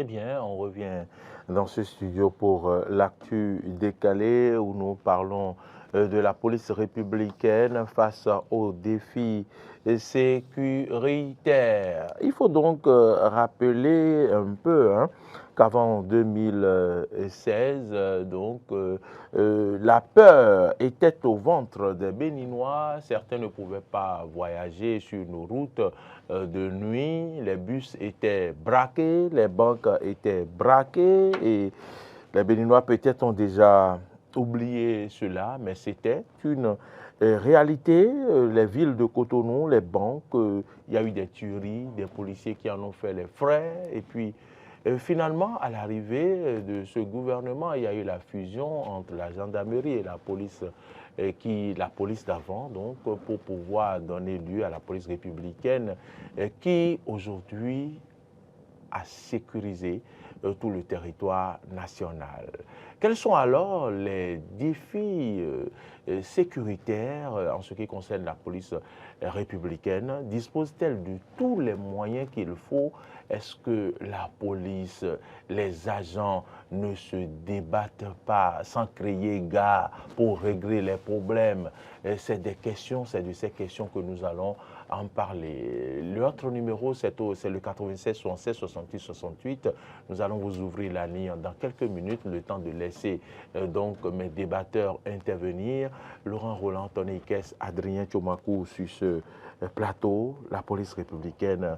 Eh bien, on revient dans ce studio pour l'actu décalé où nous parlons de la police républicaine face aux défis sécuritaires. Il faut donc rappeler un peu qu'avant 2016, la peur était au ventre des Béninois. Certains ne pouvaient pas voyager sur nos routes de nuit. Les bus étaient braqués, les banques étaient braquées et les Béninois peut-être ont déjà oublié cela, mais c'était une réalité. Les villes de Cotonou, les banques, il y a eu des tueries, des policiers qui en ont fait les frais et puis finalement, à l'arrivée de ce gouvernement, il y a eu la fusion entre la gendarmerie et la police d'avant, donc pour pouvoir donner lieu à la police républicaine qui aujourd'hui a sécurisé tout le territoire national. Quels sont alors les défis sécuritaires en ce qui concerne la police républicaine? Dispose-t-elle de tous les moyens qu'il faut? Est-ce que la police, les agents ne se débattent pas sans crier gare pour régler les problèmes? C'est de ces questions que nous allons en parler. L'autre numéro, c'est le 96 76 68 68. Nous allons vous ouvrir la ligne dans quelques minutes, le temps de laisser donc mes débatteurs intervenir. Laurent Roland, Tony Kess, Adrien Tchomakou sur ce plateau, la police républicaine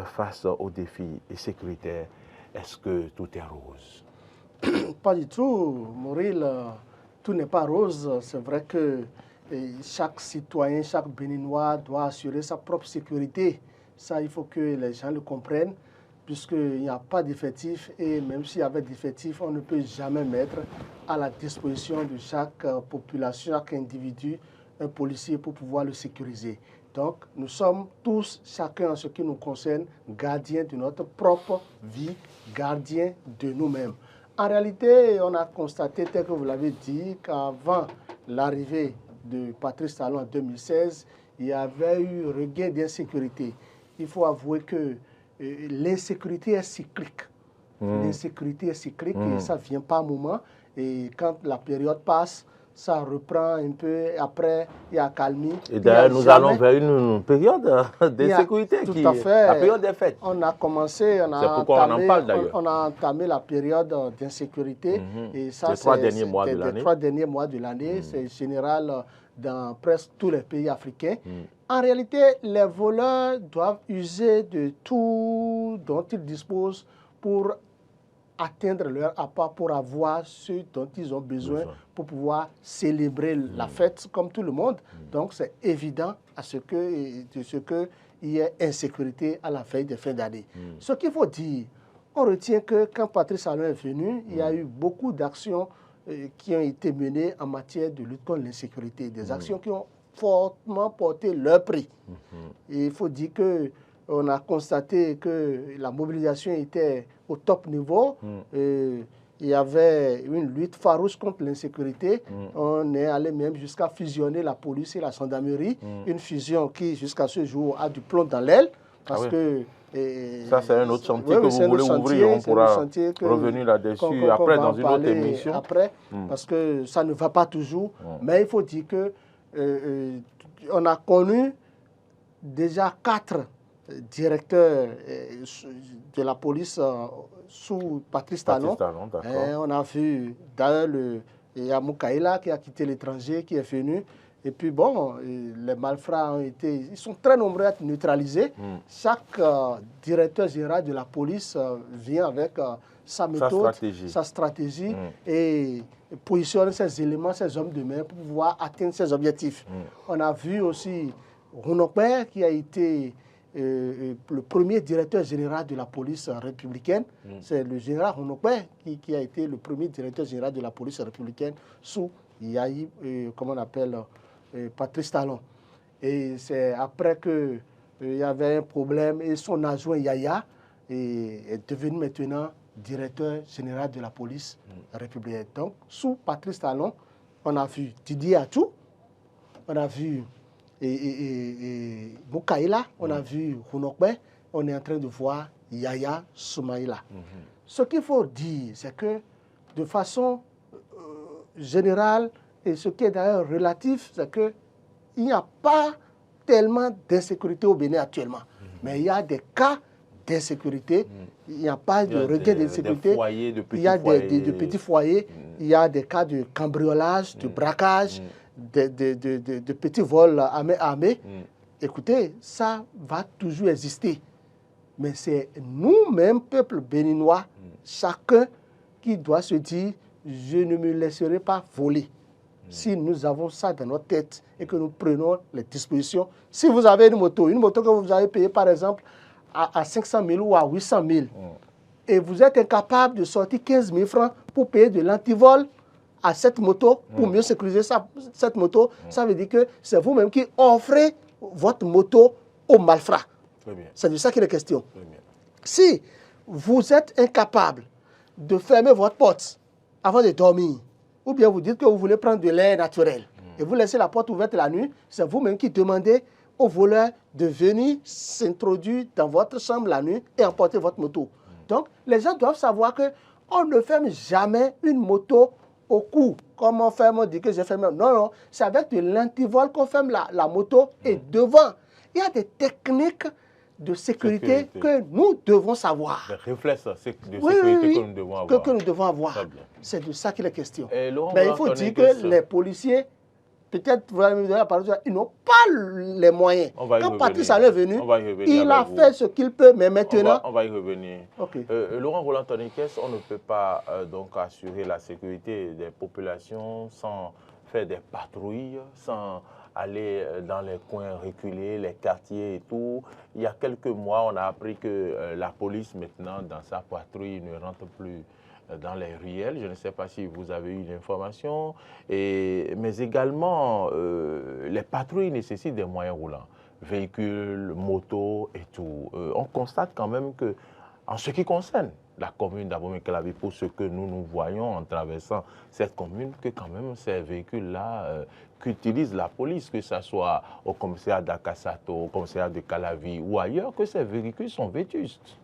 face aux défis sécuritaires. Est-ce que tout est rose? Pas du tout, Mauril. Tout n'est pas rose. C'est vrai que chaque citoyen, chaque Béninois doit assurer sa propre sécurité. Ça, il faut que les gens le comprennent, puisqu'il n'y a pas d'effectif. Et même s'il y avait d'effectifs, on ne peut jamais mettre à la disposition de chaque population, chaque individu, un policier pour pouvoir le sécuriser. Donc, nous sommes tous, chacun en ce qui nous concerne, gardiens de notre propre vie, gardiens de nous-mêmes. En réalité, on a constaté, tel que vous l'avez dit, qu'avant l'arrivée de Patrice Talon en 2016, il y avait eu regain d'insécurité. Il faut avouer que l'insécurité est cyclique. L'insécurité est cyclique et ça ne vient pas à un moment. Et quand la période passe, ça reprend un peu, après il y a calmie. Et d'ailleurs, nous allons vers une période d'insécurité. Tout à fait. La période des fêtes. On a commencé, on a entamé la période d'insécurité. Et ça, c'est les 3 derniers mois de l'année. C'est général dans presque tous les pays africains. En réalité, les voleurs doivent user de tout dont ils disposent pour atteindre leur appât, pour avoir ce dont ils ont besoin pour pouvoir célébrer la fête comme tout le monde. Donc, c'est évident à ce qu'il y ait insécurité à la veille des fins d'année. Ce qu'il faut dire, on retient que quand Patrice Talon est venu, il y a eu beaucoup d'actions qui ont été menées en matière de lutte contre l'insécurité, des actions qui ont fortement porté leur prix. Et il faut dire que on a constaté que la mobilisation était au top niveau. Il y avait une lutte farouche contre l'insécurité. On est allé même jusqu'à fusionner la police et la gendarmerie. Une fusion qui, jusqu'à ce jour, a du plomb dans l'aile. Parce que ça, c'est un autre chantier que vous voulez ouvrir. On pourra revenir là-dessus après dans une autre émission. Parce que ça ne va pas toujours. Mais il faut dire que on a connu déjà 4 directeur de la police sous Patrice Talon. On a vu d'ailleurs Moukaïla qui a quitté l'étranger, qui est venu. Et puis bon, les malfrats ils sont très nombreux à être neutralisés. Chaque directeur général de la police vient avec sa méthode, sa stratégie et positionne ses éléments, ses hommes de main pour pouvoir atteindre ses objectifs. On a vu aussi Rounokbe qui a été le premier directeur général de la police républicaine. C'est le général Rounokbe qui a été le premier directeur général de la police républicaine sous Yahi, comment on appelle, Patrice Talon. Et c'est après qu'il y avait un problème et son adjoint Yaya est devenu maintenant directeur général de la police républicaine. Donc, sous Patrice Talon, on a vu Didier Atou, on a vu Moukaïla, on a vu Rounokbe, on est en train de voir Yaya Soumaïla. Ce qu'il faut dire, c'est que de façon générale, et ce qui est d'ailleurs relatif, c'est qu'il n'y a pas tellement d'insécurité au Bénin actuellement. Mais il y a des cas d'insécurité, il n'y a pas de regain d'insécurité, il y a des petits foyers, il y a des cas de cambriolage, de braquage, de petits vols armés. Écoutez, ça va toujours exister. Mais c'est nous-mêmes, peuple béninois, chacun qui doit se dire, je ne me laisserai pas voler. Si nous avons ça dans notre tête et que nous prenons les dispositions, si vous avez une moto que vous avez payée par exemple à 500 000 ou à 800 000, et vous êtes incapable de sortir 15 000 francs pour payer de l'antivol à cette moto, pour mieux sécuriser cette moto, ça veut dire que c'est vous-même qui offrez votre moto aux malfrats. C'est de ça qu'il est question. Si vous êtes incapable de fermer votre porte avant de dormir, ou bien vous dites que vous voulez prendre de l'air naturel, et vous laissez la porte ouverte la nuit, c'est vous-même qui demandez au voleur de venir s'introduire dans votre chambre la nuit et emporter votre moto. Donc, les gens doivent savoir qu'on ne ferme jamais une moto au cou. Comme on ferme, on dit que j'ai fermé. Non, non, c'est avec de l'antivol qu'on ferme la moto et devant. Il y a des techniques de sécurité que nous devons savoir. Des réflexes de sécurité que nous devons avoir. Que nous devons avoir. C'est de ça qu'il est question. Laurent, mais il faut dire que les policiers, peut-être, vous allez me donner la parole, ils n'ont pas les moyens. Quand Patrice Talon est venu, il a fait ce qu'il peut, mais maintenant... On va y revenir. Okay. Laurent Roland Tonnikès, on ne peut pas donc assurer la sécurité des populations sans faire des patrouilles, sans aller dans les coins reculés, les quartiers et tout. Il y a quelques mois, on a appris que la police, maintenant, dans sa patrouille, ne rentre plus dans les ruelles. Je ne sais pas si vous avez eu l'information. Mais également, les patrouilles nécessitent des moyens roulants. Véhicules, motos et tout. On constate quand même que, en ce qui concerne la commune d'Abomey-Calavi, pour ce que nous voyons en traversant cette commune, que quand même ces véhicules-là qu'utilise la police, que ce soit au commissariat d'Akassato, au commissariat de Calavi ou ailleurs, que ces véhicules sont vétustes.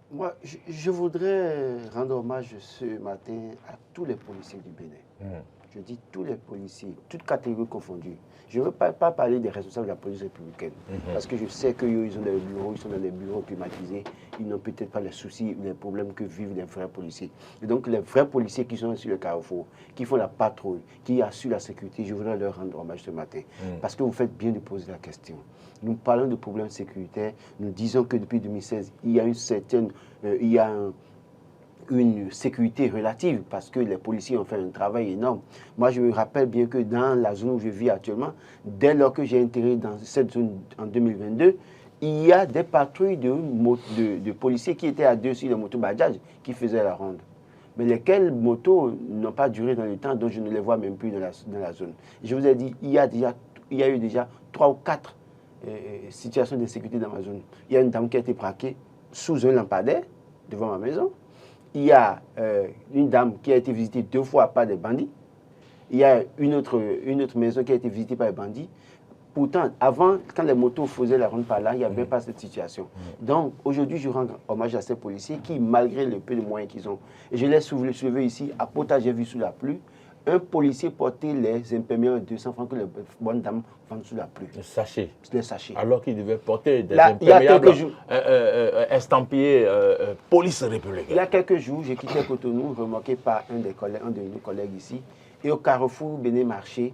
Moi, je voudrais rendre hommage ce matin à tous les policiers du Bénin. Je dis tous les policiers, toutes catégories confondues. Je ne veux pas parler des responsables de la police républicaine, parce que je sais qu'ils ont des bureaux, ils sont dans des bureaux climatisés, ils n'ont peut-être pas les soucis, les problèmes que vivent les vrais policiers. Et donc les vrais policiers qui sont sur le carrefour, qui font la patrouille, qui assurent la sécurité, je voudrais leur rendre hommage ce matin, parce que vous faites bien de poser la question. Nous parlons de problèmes sécuritaires, nous disons que depuis 2016, il y a une sécurité relative parce que les policiers ont fait un travail énorme. Moi, je me rappelle bien que dans la zone où je vis actuellement, dès lors que j'ai intégré dans cette zone en 2022, il y a des patrouilles de policiers qui étaient à deux sur les motos Bajaj qui faisaient la ronde. Mais lesquelles motos n'ont pas duré dans le temps, donc je ne les vois même plus dans la zone. Je vous ai dit, il y a eu déjà 3 ou 4 situations d'insécurité dans ma zone. Il y a une dame qui a été braquée sous un lampadaire devant ma maison. Il y a une dame qui a été visitée 2 fois par des bandits. Il y a une autre maison qui a été visitée par des bandits. Pourtant, avant, quand les motos faisaient la ronde par là, il n'y avait pas cette situation. Donc, aujourd'hui, je rends hommage à ces policiers qui, malgré le peu de moyens qu'ils ont, et je l'ai soulevé ici, à Pota, j'ai vu sous la pluie, un policier portait les imperméables de 200 francs que les bonnes dames vendent sous la pluie. Les sachets. Alors qu'il devait porter des imperméables estampillés police républicaine. Il y a quelques jours, j'ai quitté Cotonou, remarqué par un de nos collègues ici, et au carrefour Bénin Marché,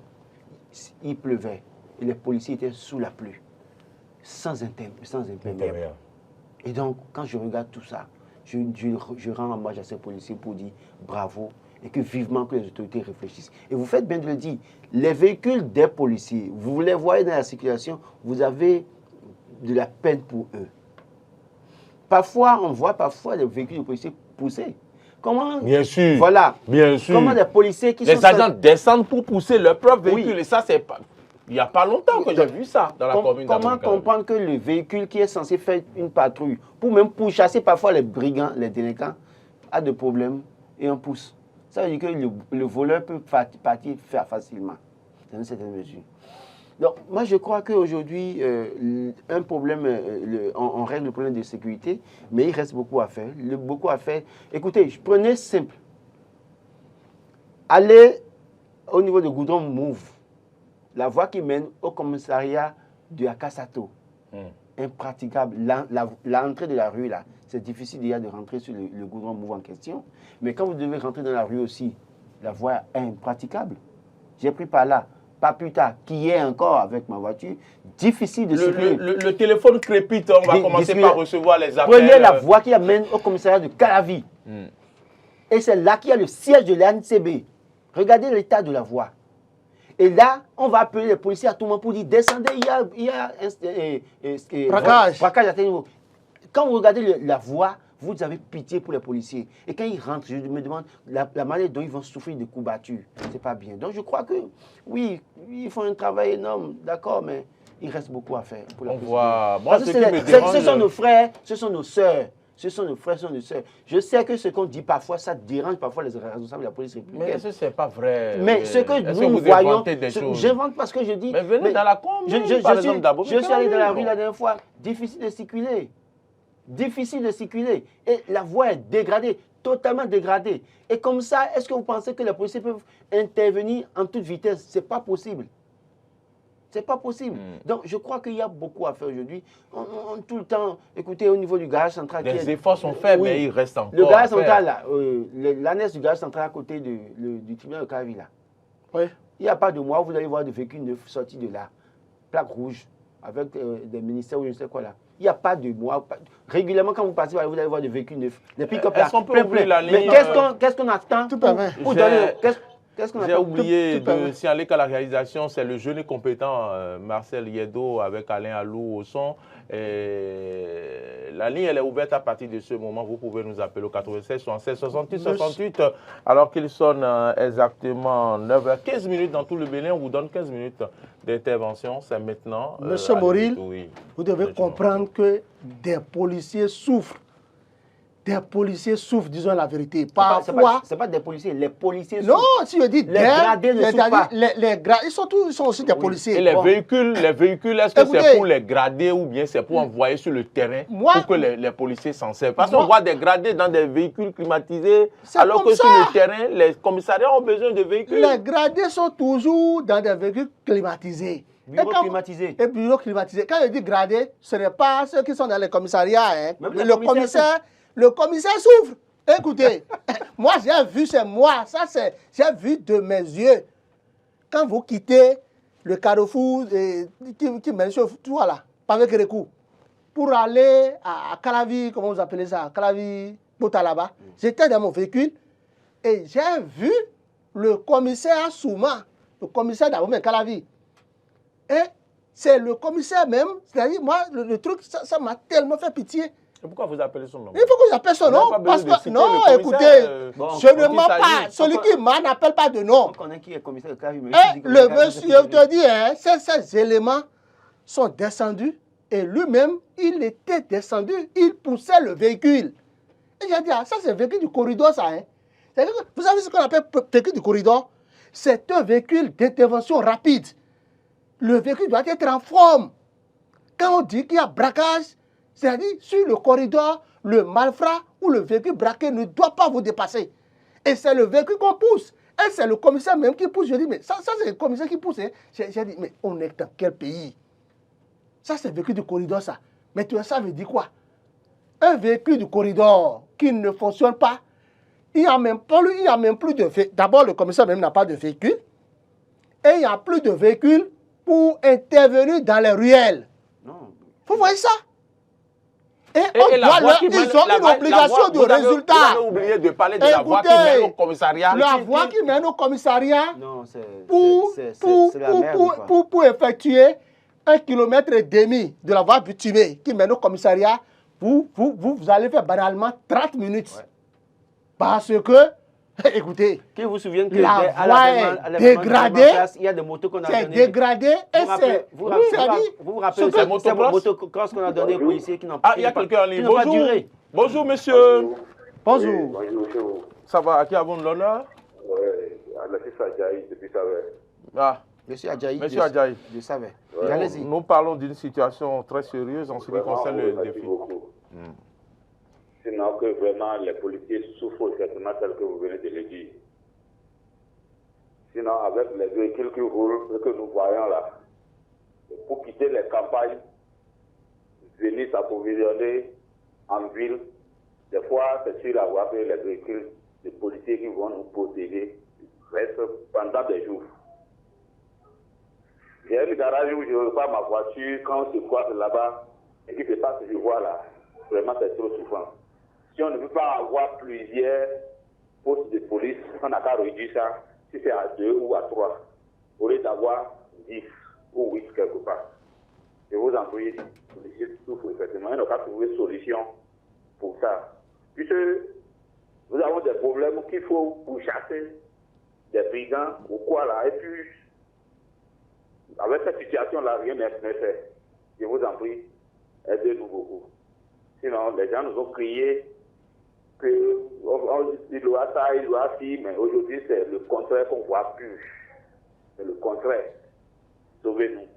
il pleuvait. Et les policiers étaient sous la pluie, sans imperméable. Et donc, quand je regarde tout ça, je rends hommage à ces policiers pour dire bravo, et que vivement que les autorités réfléchissent. Et vous faites bien de le dire, les véhicules des policiers, vous les voyez dans la circulation, vous avez de la peine pour eux. Parfois, on voit les véhicules de policiers pousser. Comment? Bien sûr. Voilà. Bien sûr. Comment les policiers qui les agents descendent pour pousser leur propre véhicule. Oui. Et ça, c'est pas... Il n'y a pas longtemps que j'ai vu ça dans la commune d'Abomey. Comment comprendre que le véhicule qui est censé faire une patrouille, pour chasser parfois les brigands, les délinquants, a des problèmes et on pousse? Ça veut dire que le voleur peut partir facilement, dans une certaine mesure. Donc, moi, je crois qu'aujourd'hui, un problème, on règle le problème de sécurité, mais il reste beaucoup à faire. Beaucoup à faire. Écoutez, je prenais simple. Allez au niveau de Goudron Move, la voie qui mène au commissariat de Akasato, impraticable. L'entrée de la rue, là, c'est difficile déjà de rentrer sur le Goudron Move en question. Mais quand vous devez rentrer dans la rue aussi, la voie est impraticable. J'ai pris par là, pas plus tard, qu'hier encore avec ma voiture, difficile de circuler. Le téléphone crépite, on va commencer par recevoir les appels. Prenez la voie qui amène au commissariat de Calavi. Et c'est là qu'il y a le siège de l'ANCB. Regardez l'état de la voie. Et là, on va appeler les policiers à tout moment pour dire descendez, il y a braquage à tel niveau. Quand vous regardez la voie, vous avez pitié pour les policiers. Et quand ils rentrent, je me demande la manière dont ils vont souffrir de coups battus. C'est pas bien. Donc je crois que, oui, ils font un travail énorme, d'accord, mais il reste beaucoup à faire pour la police. Parce que ce sont nos frères, ce sont nos sœurs. Ce sont nos frères, ce sont nos sœurs. Je sais que ce qu'on dit parfois, ça dérange parfois les responsables de la police républicaine. Mais ce n'est pas vrai. Mais ce que nous voyons, j'invente parce que je dis... Mais venez dans la commune, par exemple, d'abord. Je suis allé dans la rue la dernière fois, difficile de circuler. Difficile de circuler. Et la voie est dégradée, totalement dégradée. Et comme ça, est-ce que vous pensez que les policiers peuvent intervenir en toute vitesse? Ce n'est pas possible. C'est pas possible. Donc, je crois qu'il y a beaucoup à faire aujourd'hui. Tout le temps, écoutez, au niveau du garage central... Les efforts sont faits, mais il reste encore le garage central, là, l'annexe du garage central à côté du tribunal de Calavi, là. Oui. Il n'y a pas de mois, vous allez voir des véhicules neufs sortis de là. Plaque rouge, avec des ministères ou je ne sais quoi là. Il n'y a pas de mois. Régulièrement, quand vous passez, vous allez voir des véhicules neufs. Des pick-up là. Mais qu'est-ce qu'on attend pour donner... J'ai oublié de signaler qu'à la réalisation, c'est le jeune et compétent Marcel Yedo avec Alain Alou au son. La ligne elle est ouverte à partir de ce moment. Vous pouvez nous appeler au 96 76 68 68 alors qu'il sonne exactement 9h15 dans tout le Bénin. On vous donne 15 minutes d'intervention. C'est maintenant. Monsieur Moril, vous devez comprendre que des policiers souffrent. Des policiers souffrent, disons la vérité. Parfois, ce n'est pas des policiers, les policiers souffrent. Non, si je dis les gradés ne souffrent pas. Ils sont aussi des policiers. Et les véhicules, est-ce que c'est pour les grader ou bien c'est pour envoyer sur le terrain pour que les policiers s'en servent? Parce qu'on voit des gradés dans des véhicules climatisés, alors que sur le terrain, les commissariats ont besoin de véhicules. Les gradés sont toujours dans des véhicules climatisés. Bureaux climatisés. Et bureaux climatisés. Quand je dis gradés, ce n'est pas ceux qui sont dans les commissariats. Hein. Le commissaire souffre. Écoutez, moi j'ai vu, c'est moi, j'ai vu de mes yeux. Quand vous quittez le carrefour qui mène sur tout là, avec Rekou, pour aller à Calavi, comment vous appelez ça, Calavi, Botalaba, j'étais dans mon véhicule et j'ai vu le commissaire Souma, le commissaire d'Abomey Calavi. Et c'est le commissaire même, c'est-à-dire moi, le truc, ça m'a tellement fait pitié. Et pourquoi vous appelez son nom? Il faut que j'appelle son nom. Parce que, non, écoutez, je ne mens pas. Celui qui m'a n'appelle pas de nom. On connaît qui est commissaire de Calavi. Le monsieur, je te dis, hein, ces éléments sont descendus et lui-même, il était descendu. Il poussait le véhicule. Et j'ai dit, ah, ça c'est le véhicule du corridor, ça. Hein. Vous savez ce qu'on appelle véhicule du corridor? C'est un véhicule d'intervention rapide. Le véhicule doit être en forme. Quand on dit qu'il y a braquage, c'est-à-dire, sur le corridor, le malfrat ou le véhicule braqué ne doit pas vous dépasser. Et c'est le véhicule qu'on pousse. Et c'est le commissaire même qui pousse. Je dis, mais ça c'est le commissaire qui pousse. Hein. J'ai dit, mais on est dans quel pays? Ça, c'est le véhicule du corridor, ça. Mais tu vois, ça veut dire quoi? Un véhicule du corridor qui ne fonctionne pas, il n'y a même plus de véhicule. D'abord, le commissaire même n'a pas de véhicule. Et il n'y a plus de véhicule pour intervenir dans les ruelles. Vous voyez ça? Et ils ont une obligation de résultat. Vous avez oublié de parler de la voie qui mène au commissariat. La voie qui mène au commissariat pour effectuer 1,5 km de la voie bitumée qui mène au commissariat, vous allez faire banalement 30 minutes. Ouais. Parce que, écoutez, que vous souvenez que la voie est dégradée, il y a des motos qu'on a données. C'est dégradé et c'est... Vous vous rappelez ces motocross qu'on a donné aux policiers qui n'ont pas duré. Ah, il y a quelqu'un en ligne. Bonjour. Bonjour, monsieur. Bonjour. Ça va, à qui avons l'honneur? Oui, à la Jaï depuis ça. Ah, Monsieur Adjaï. Monsieur Adjaï. Je savais. Ouais. Allez-y. Nous parlons d'une situation très sérieuse en ce qui concerne le défi. Beaucoup. Sinon que vraiment les policiers souffrent certainement tel que vous venez de le dire. Sinon avec les véhicules qui roulent, que nous voyons là, pour quitter les campagnes, venir s'approvisionner en ville, des fois c'est sûr à voir que les véhicules de policiers qui vont nous protéger restent pendant des jours. Il y a un garage où je repars ma voiture, quand on se croise là-bas, et qui se passe, je vois là, vraiment c'est trop souffrant. Si on ne veut pas avoir plusieurs postes de police, on n'a qu'à réduire ça, si c'est à 2 ou à 3, au lieu d'avoir 10 ou 8 quelque part. Je vous en prie, les policiers souffrent effectivement, on n'a qu'à trouver une solution pour ça. Puisque nous avons des problèmes qu'il faut pour chasser des brigands ou quoi là, et puis avec cette situation-là, rien n'est fait. Je vous en prie, aidez-nous beaucoup. Sinon, les gens nous ont crié qu'il doit ça, il doit ci, mais aujourd'hui, c'est le contraire qu'on voit plus. C'est le contraire. Sauvez-nous,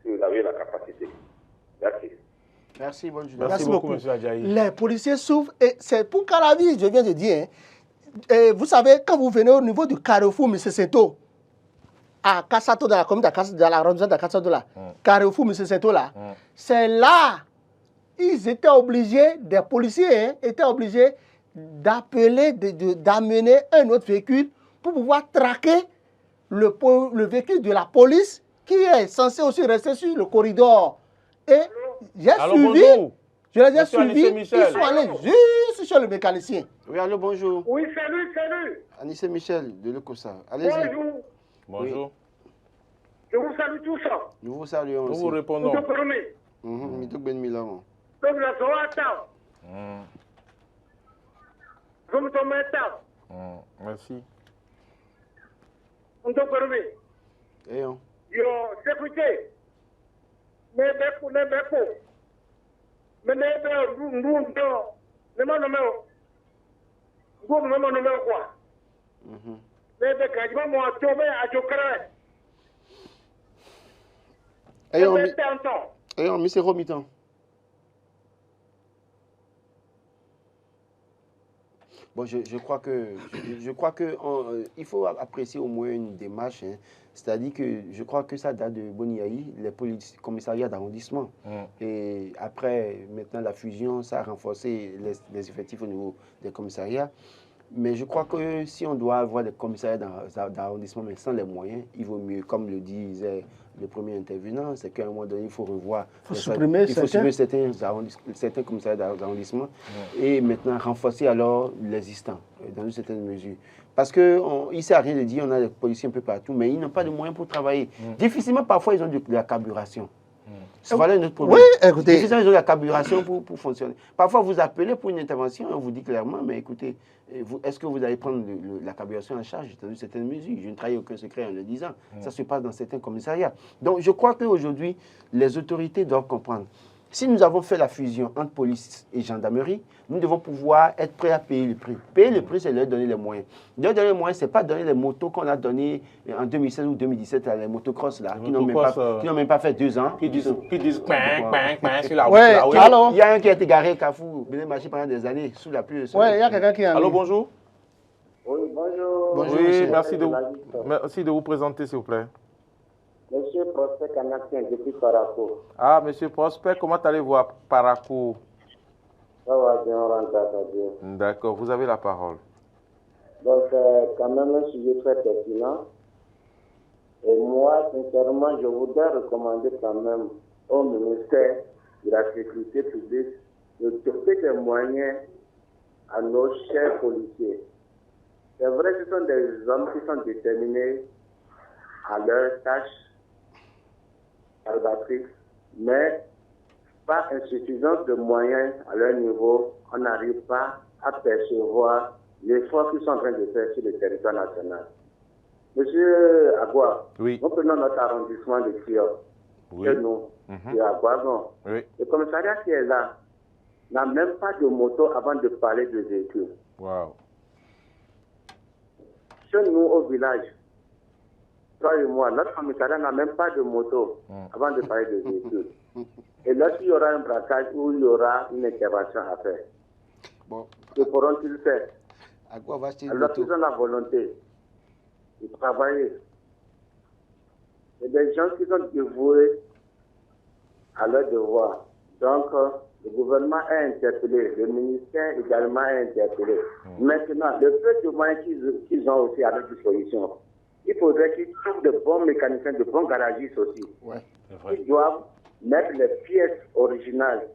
si vous avez la capacité. Merci. Merci, bonne journée. Merci beaucoup, monsieur Adjaï. Les policiers souffrent et c'est pour Calavi, je viens de dire. Hein. Et vous savez, quand vous venez au niveau du carrefour M. Sento, à Kassato, dans la commune de l'arrondissement de Kassato, là, carrefour M. Sento, là, c'est là, ils étaient obligés, des policiers hein, étaient obligés d'appeler, d'amener un autre véhicule pour pouvoir traquer le véhicule de la police qui est censé aussi rester sur le corridor. Et j'ai suivi, bonjour. je les ai Monsieur suivis, Michel. ils sont allés juste sur le mécanicien. Oui, allô, bonjour. Oui, salut. Anissé Michel de l'Ecosa. Allez-y. Bonjour. Bonjour. Je vous salue tous. Nous vous saluons Nous aussi. vous répondons. Vous comprenez? Mitok Ben Milan. Donc, la soirée attend. Vous me tombez attend. Merci. Vous comprenez? Eh on. Yo, sécurité. Mais beko. Mais quoi? Mais beko, moi, tomber à Jokara. Eh on, Monsieur Romitan. Bon, je crois que il faut apprécier au moins une démarche. Hein. C'est-à-dire que je crois que ça date de Boniaï, les commissariats d'arrondissement. Et après, maintenant, la fusion, ça a renforcé les effectifs au niveau des commissariats. Mais je crois que si on doit avoir des commissariats d'arrondissement, mais sans les moyens, il vaut mieux, comme le disait le premier intervenant, c'est qu'à un moment donné, il faut revoir. Il faut supprimer certains commissariats d'arrondissement et maintenant renforcer alors l'existant dans une certaine mesure. Parce qu'il ne sert à rien de dire on a des policiers un peu partout, mais ils n'ont pas de moyens pour travailler. Difficilement, parfois, ils ont de la carburation. Voilà notre problème. Oui, écoutez. Difficilement, ils ont de la carburation pour fonctionner. Parfois, vous appelez pour une intervention, on vous dit clairement, mais écoutez, est-ce que vous allez prendre la carburation en charge dans une certaine mesure? Je ne trahis aucun secret en le disant. Ça se passe dans certains commissariats. Donc, je crois qu'aujourd'hui, les autorités doivent comprendre. Si nous avons fait la fusion entre police et gendarmerie, nous devons pouvoir être prêts à payer le prix. Payer le prix, c'est leur donner les moyens. Leur donner les moyens, ce n'est pas donner les motos qu'on a données en 2016 ou 2017, les motocross, là, qui n'ont même pas fait 2 ans. Qui disent sur la route. Ouais, alors, il y a un qui a été garé à Carrefour, venu marcher pendant des années, sous la pluie. ouais, il y a quelqu'un qui a Allô, bonjour. Oui, bonjour. Bonjour, Oui, monsieur. merci de vous présenter, s'il vous plaît. Monsieur Prosper Canacien, depuis Paraco. Ah, monsieur Prosper, comment allez-vous à Paraco? Ça va bien, on rentre à Dieu. D'accord, vous avez la parole. Donc, quand même, un sujet très pertinent. Et moi, sincèrement, je voudrais recommander quand même au ministère de la Sécurité publique de doter des moyens à nos chers policiers. C'est vrai que ce sont des hommes qui sont déterminés à leur tâche salvatrice, mais par insuffisance de moyens à leur niveau, on n'arrive pas à percevoir l'effort qu'ils sont en train de faire sur le territoire national. Monsieur Agua, Oui. nous prenons notre arrondissement de Kio, Oui. chez nous, de Aguagon. Oui. Le commissariat qui est là n'a même pas de moto avant de parler de véhicule. Wow. Chez nous, au village, toi et moi, notre commissariat n'a même pas de moto avant de parler de véhicules. Et lorsqu'il y aura un braquage ou il y aura une intervention à faire, que pourront-ils faire? À quoi va acheter une Alors moto? qu'ils ont la volonté de travailler. C'est des gens qui sont dévoués à leur devoir. Donc, le gouvernement a interpellé, le ministère également a interpellé. Maintenant, le peu de moyens qu'ils ont aussi à leur disposition, il faudrait qu'ils trouvent de bons mécaniciens, de bons garagistes aussi. Ils doivent mettre les pièces originales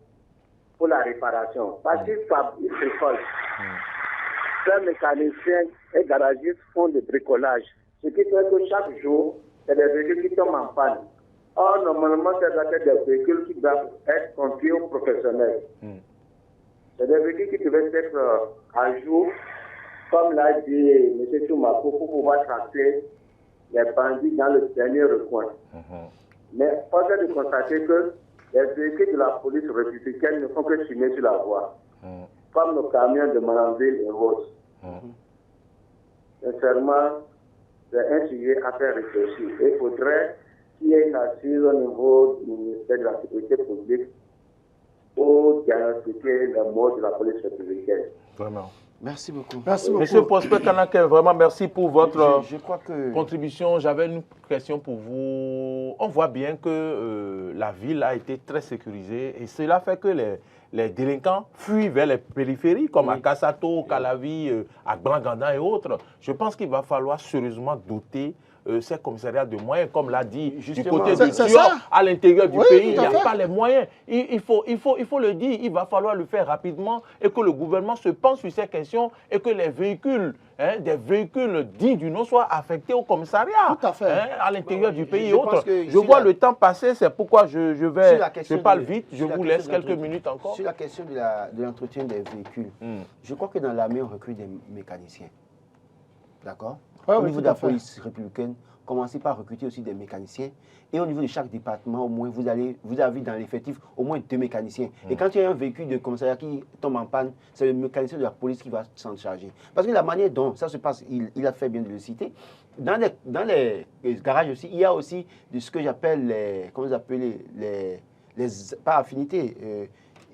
pour la réparation. Parce qu'ils bricolent. Ces mécaniciens et garagistes font du bricolage. Ce qui fait que chaque jour, c'est des véhicules qui tombent en panne. Or, normalement, c'est des véhicules qui doivent être confiés aux professionnels. C'est des véhicules qui devaient être à jour, comme l'a dit M. Toumako, pour pouvoir tracer les bandits dans le dernier recoin. Mais force est de constater que les véhicules de la police républicaine ne font que chiner sur la voie, comme nos camions de Malanville et Rose. Sincèrement, c'est un sujet à faire réfléchir. Il faudrait qu'il y ait une assise au niveau du ministère de la Sécurité publique pour diagnostiquer les morts de la police républicaine. Vraiment. Merci beaucoup. Merci beaucoup. Monsieur Prosper Kanaké, vraiment merci pour votre Je crois que... contribution. J'avais une question pour vous. On voit bien que la ville a été très sécurisée et cela fait que les délinquants fuient vers les périphéries comme à Kassato, Calavi, à Blangandan et autres. Je pense qu'il va falloir sérieusement doter ces commissariats de moyens, comme l'a dit, du côté du Tior, à l'intérieur du pays, il n'y a pas les moyens. Il faut le dire, il va falloir le faire rapidement et que le gouvernement se penche sur ces questions et que les véhicules, des véhicules dits du nom soient affectés au commissariat, à l'intérieur du pays et autres. Je vois le temps passer, c'est pourquoi je parle vite, je vous laisse quelques minutes encore. Sur la question de l'entretien des véhicules, je crois que dans l'armée, on recrute des mécaniciens. D'accord? Au niveau de la police républicaine, commencez par recruter aussi des mécaniciens. Et au niveau de chaque département, au moins, vous avez dans l'effectif au moins 2 mécaniciens. Et quand il y a un véhicule de commissariat qui tombe en panne, c'est le mécanicien de la police qui va s'en charger. Parce que la manière dont ça se passe, il a fait bien de le citer. Dans les garages aussi, il y a aussi de ce que j'appelle les pas affinités.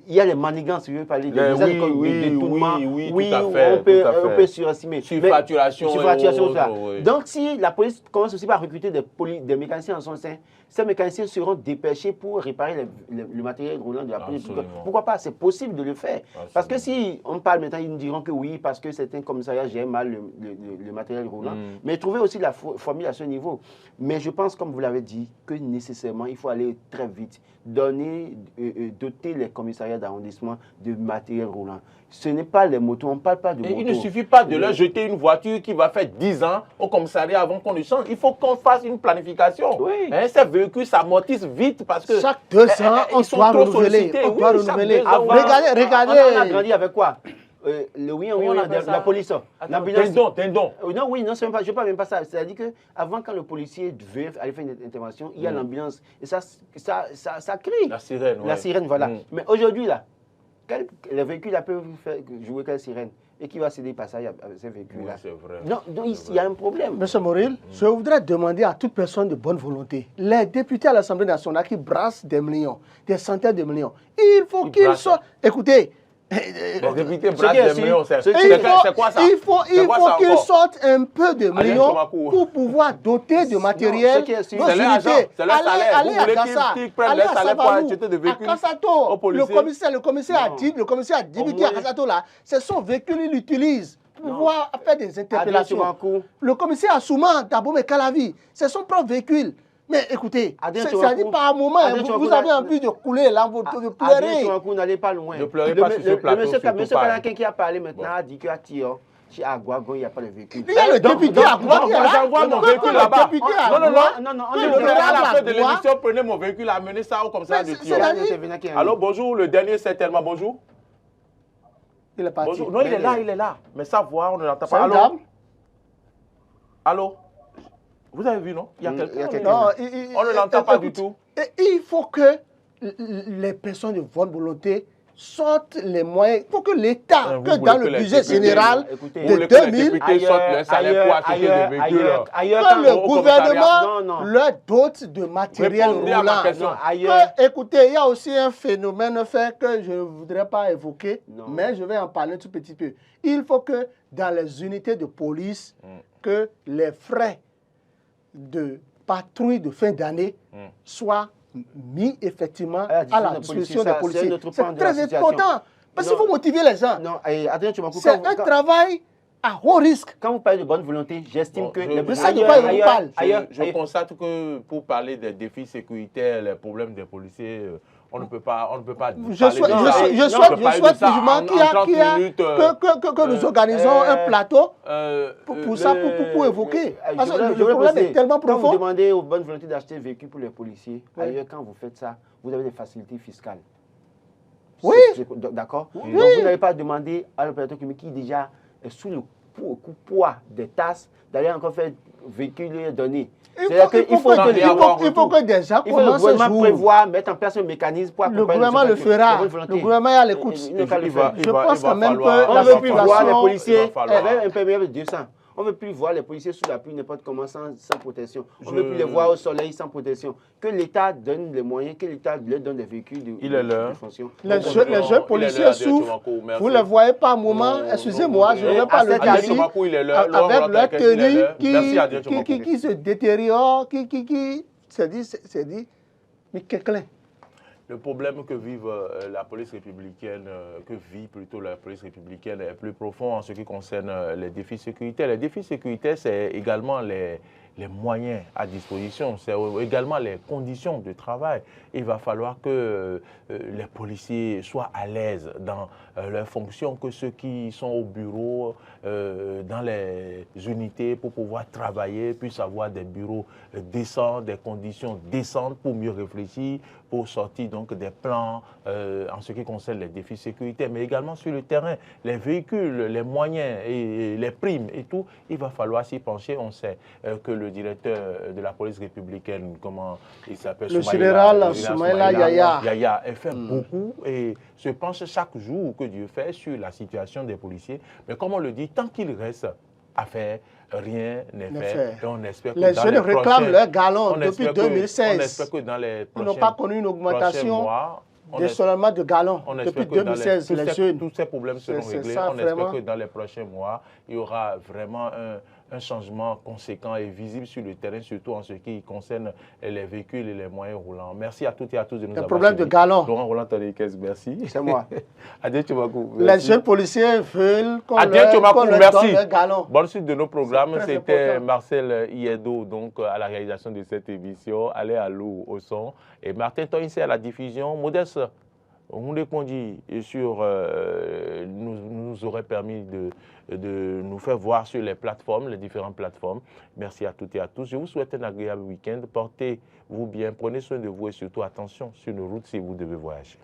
Il y a les manigances, si je veux parler, des détournements. Oui, tout à fait, on peut surestimer. Surfacturation. Donc, si la police commence aussi par recruter des mécaniciens en son sein, ces mécaniciens seront dépêchés pour réparer le matériel roulant de la police. Pourquoi pas? C'est possible de le faire. Absolument. Parce que si on parle maintenant, ils nous diront que oui, parce que certains commissariats gèrent mal le matériel roulant. Mais trouver aussi la formule à ce niveau. Mais je pense, comme vous l'avez dit, que nécessairement, il faut aller très vite. Doter les commissariats d'arrondissement de matériel roulant. Ce n'est pas les motos, on ne parle pas de motos. Il ne suffit pas de leur jeter une voiture qui va faire 10 ans au commissariat avant qu'on le change. Il faut qu'on fasse une planification. Ces véhicules s'amortissent vite parce que... Chaque 2 ans, on doit renouveler. Regardez. On a grandi avec quoi? Le la police, l'ambulance. Tendon. Non, oui, non, je ne parle même pas ça. C'est-à-dire qu'avant, quand le policier devait aller faire une intervention, il y a l'ambulance. Et ça crie. La sirène. La sirène, voilà. Mais aujourd'hui, là, les véhicules peuvent jouer quelle sirène? Et qui va céder passage à ces véhicules-là? C'est vrai. Non, donc il y a un problème. Monsieur Moril, je voudrais demander à toute personne de bonne volonté, les députés à l'Assemblée nationale qui brassent des millions, des centaines de millions, il faut qu'ils soient... Écoutez, les députés brassent des millions, c'est quoi ça? Il faut qu'ils sortent un peu de millions pour pouvoir doter de matériel. C'est leur salaire. Allez à Kassato, le commissaire a dit à Kassato là, c'est son véhicule, il l'utilise pour pouvoir faire des interpellations. Le commissaire Assouma, Daboum et Calavi, c'est son propre véhicule. Mais écoutez, ça dit par un moment, vous avez envie de couler là, de pleurer. Vous n'allez pas loin. Ne pleurez pas sur ce plateau. Monsieur Kanaké qui a parlé maintenant a dit qu'à Tior, chez Agouagon, il n'y a pas de véhicule. Il y a le député Agouagon. J'envoie mon véhicule là-bas. Non. À la fin de l'émission, prenez mon véhicule, amenez ça au commissariat de Tior. Alors bonjour, le dernier certainement, bonjour. Il est parti. Non, il est là. Mais sa voix, on ne l'entend pas. Allô? Vous avez vu, non? Il y a quelqu'un. On ne l'entend pas du tout. Il faut que les personnes de bonne volonté sorte les moyens. Il faut que l'État, Vous que voulez dans que le les budget députés- général écoutez, Vous de voulez que les 2000, députés sortent le salaire pour acheter des véhicules. ailleurs, que le quand- gouvernement Non, non. leur dote de matériel Répondez à ma roulant. question. Non, ailleurs. Que, écoutez, il y a aussi un phénomène fait que je ne voudrais pas évoquer, Non. mais je vais en parler un tout petit peu. Il faut que dans les unités de police, que les frais de patrouille de fin d'année soient mis effectivement à la disposition des policiers. C'est très important. Parce qu'il faut motiver les gens. Non, Adrien Tchoumakou, C'est un travail à haut risque. quand vous parlez de bonne volonté, j'estime Bon, que je- les je- sais de quoi il parle. Je constate que pour parler des défis sécuritaires, les problèmes des policiers, on ne peut pas Je parler de souhaite ça vivement en 30 minutes, que nous organisons un plateau pour ça, pour évoquer. Parce que le problème est tellement Quand vous profond. demandez aux bonnes volontés d'acheter un véhicule pour les policiers, ailleurs, quand vous faites ça, vous avez des facilités fiscales. Oui. D'accord. Donc, vous n'avez pas demandé à l'opérateur qui déjà est sous le poids des tasses d'aller encore faire véhicule donné. Il faut que des gens Il faut le commencent à gouvernement jouer. prévoir, mettre en place un mécanisme pour Le accompagner gouvernement le fera. bonne volonté. Le gouvernement est à l'écoute. Il ne va pas le faire. Je pense quand même que On la ne veut plus voir les situation... policiers il va falloir. avec un perméable de 200. On ne veut plus voir les policiers sous la pluie n'importe comment sans protection. On ne veut plus les voir au soleil sans protection. Que l'État donne les moyens, que l'État leur donne des véhicules de fonction. Les jeunes policiers souffrent. Vous ne les voyez pas à un moment. Excusez-moi, je ne vais pas le dire. Avec leur tenue qui se détériore, c'est dit, mais quelqu'un. Le problème que vive la police républicaine, que vit plutôt la police républicaine est plus profond en ce qui concerne les défis sécuritaires. Les défis sécuritaires, c'est également les moyens à disposition, c'est également les conditions de travail. Il va falloir que les policiers soient à l'aise dans leurs fonctions, que ceux qui sont au bureau, dans les unités pour pouvoir travailler, puissent avoir des bureaux décents, des conditions décentes pour mieux réfléchir, pour sortir donc des plans en ce qui concerne les défis sécuritaires, mais également sur le terrain, les véhicules, les moyens et les primes et tout, il va falloir s'y pencher. On sait que le directeur de la police républicaine, comment il s'appelle, le général Soumaïla Yaya, fait beaucoup et se penche chaque jour que Dieu fait sur la situation des policiers. Mais comme on le dit, tant qu'il reste à faire, rien n'est fait. Et on espère que les jeunes réclament leur galon depuis 2016. On espère que dans les prochains mois, ils n'ont pas connu une augmentation seulement de galons depuis 2016. Tous ces problèmes seront réglés. On espère que dans les prochains mois, il y aura vraiment un changement conséquent et visible sur le terrain, surtout en ce qui concerne les véhicules et les moyens roulants. Merci à toutes et à tous de nous avoir suivis. Le problème de galon. Laurent Roland-Tadekes, merci. C'est moi. Adrien Tchoumakou, les jeunes policiers veulent qu'on leur donne leur galon. Bonne suite de nos programmes. C'était Marcel Iedo donc, à la réalisation de cette émission. Allez à l'eau au son. Et Martin Toïnsé à la diffusion. Modeste, on répondit sur nous aurait permis de nous faire voir sur les plateformes, les différentes plateformes. Merci à toutes et à tous. Je vous souhaite un agréable week-end. Portez-vous bien, prenez soin de vous et surtout attention sur nos routes si vous devez voyager.